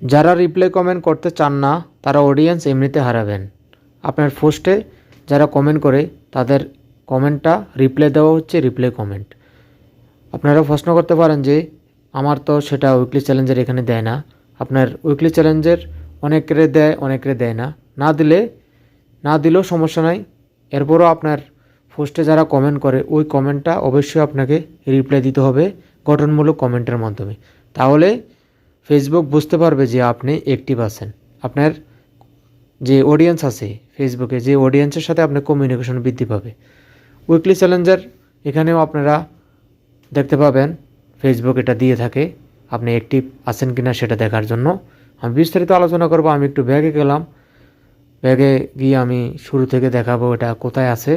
যারা reply comment করতে চান না তারা অডিয়েন্স এমনিতে হারাবেন। আপনার পোস্টে যারা কমেন্ট করে তাদের কমেন্টটা রিপ্লাই দেওয়া হচ্ছে রিপ্লাই কমেন্ট। আপনারা প্রশ্ন করতে পারেন যে আমার তো সেটা উইকলি চ্যালেঞ্জের এখানে দেয় না। আপনার উইকলি চ্যালেঞ্জের অনেকেরে দেয়, অনেকেরে দেয় না। না দিলেও সমস্যা নাই। এরপরও আপনার পোস্টে যারা কমেন্ট করে ওই কমেন্টটা অবশ্যই আপনাকে রিপ্লাই দিতে হবে গঠনমূলক কমেন্টের মাধ্যমে। তাহলে ফেসবুক বুঝতে পারবে যে আপনি অ্যাক্টিভ আছেন। আপনার যে অডিয়েন্স আছে ফেসবুকে, যে অডিয়েন্সের সাথে আপনার কমিউনিকেশন বৃদ্ধি পাবে। উইকলি চ্যালেঞ্জার এখানেও আপনারা দেখতে পাবেন ফেসবুক এটা দিয়ে থাকে আপনি অ্যাক্টিভ আছেন কিনা সেটা দেখার জন্য। আমি বিস্তারিত আলোচনা করব। আমি একটু ব্যাগে গেলাম, ব্যাগে গিয়ে আমি শুরু থেকে দেখাবো এটা কোথায় আছে।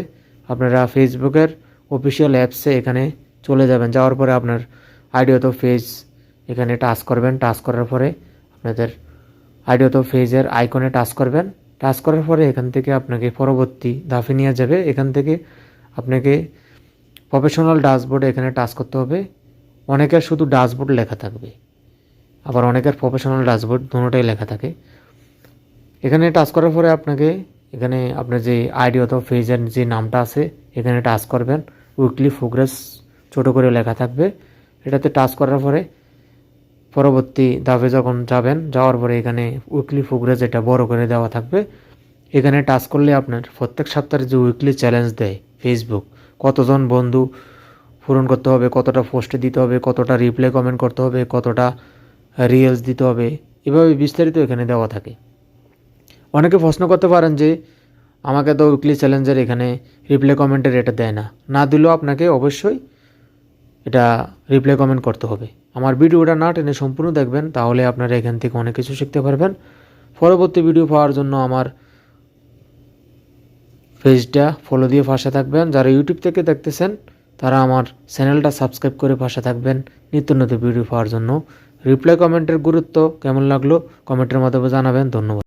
আপনারা ফেসবুকের অফিসিয়াল অ্যাপসে এখানে চলে যাবেন। যাওয়ার পরে আপনার আইডি অথবা পেজ এখানে টাচ করবেন। টাচ করার পরে আপনাদের আইডি অথবা পেজের আইকনে টাচ করবেন। টাচ করার পরে এখান থেকে আপনাকে পরবর্তী ধাপে নিয়ে যাবে। এখান থেকে আপনাকে প্রফেশনাল ড্যাশবোর্ডে এখানে টাচ করতে হবে। অনেকের শুধু ড্যাশবোর্ড লেখা থাকবে, আবার অনেকের প্রফেশনাল ড্যাশবোর্ড দুটোটাই লেখা থাকে। এখানে টাচ করার পরে আপনাকে এখানে আপনার যে আইডি অথবা পেজের যে নামটা আছে এখানে টাচ করবেন। উইকলি প্রোগ্রেস ছোটো করে লেখা থাকবে। এটাতে টাচ করার পরে পরবর্তী ধাপে যখন যাবেন, যাওয়ার পরে এখানে উইকলি প্রোগ্রেস এটা বড় করে দেওয়া থাকবে। এখানে টাচ করলে আপনার প্রত্যেক সপ্তাহে যে উইকলি চ্যালেঞ্জ দেয় ফেসবুক, কতজন বন্ধু পূরণ করতে হবে, কতটা পোস্টে দিতে হবে, কতটা রিপ্লাই কমেন্ট করতে হবে, কতটা রিলস দিতে হবে, এভাবে বিস্তারিত এখানে দেওয়া থাকে। অনেকে প্রশ্ন করতে পারেন যে আমাকে তো উইকলি চ্যালেঞ্জের এখানে রিপ্লাই কমেন্টের এটা দেয় না। না দিলেও আপনাকে অবশ্যই এটা রিপ্লাই কমেন্ট করতে হবে। আমার ভিডিওটা না টেনে সম্পূর্ণ দেখবেন, তাহলে আপনারা এখান থেকে অনেক কিছু শিখতে পারবেন। পরবর্তী ভিডিও পাওয়ার জন্য আমার পেজটা ফলো দিয়ে পাশে থাকবেন। যারা ইউটিউব থেকে দেখতেছেন তারা আমার চ্যানেলটা সাবস্ক্রাইব করে পাশে থাকবেন নিত্য নতুন ভিডিও পাওয়ার জন্য। রিপ্লাই কমেন্টের গুরুত্ব কেমন লাগলো কমেন্টের মাধ্যমে জানাবেন। ধন্যবাদ।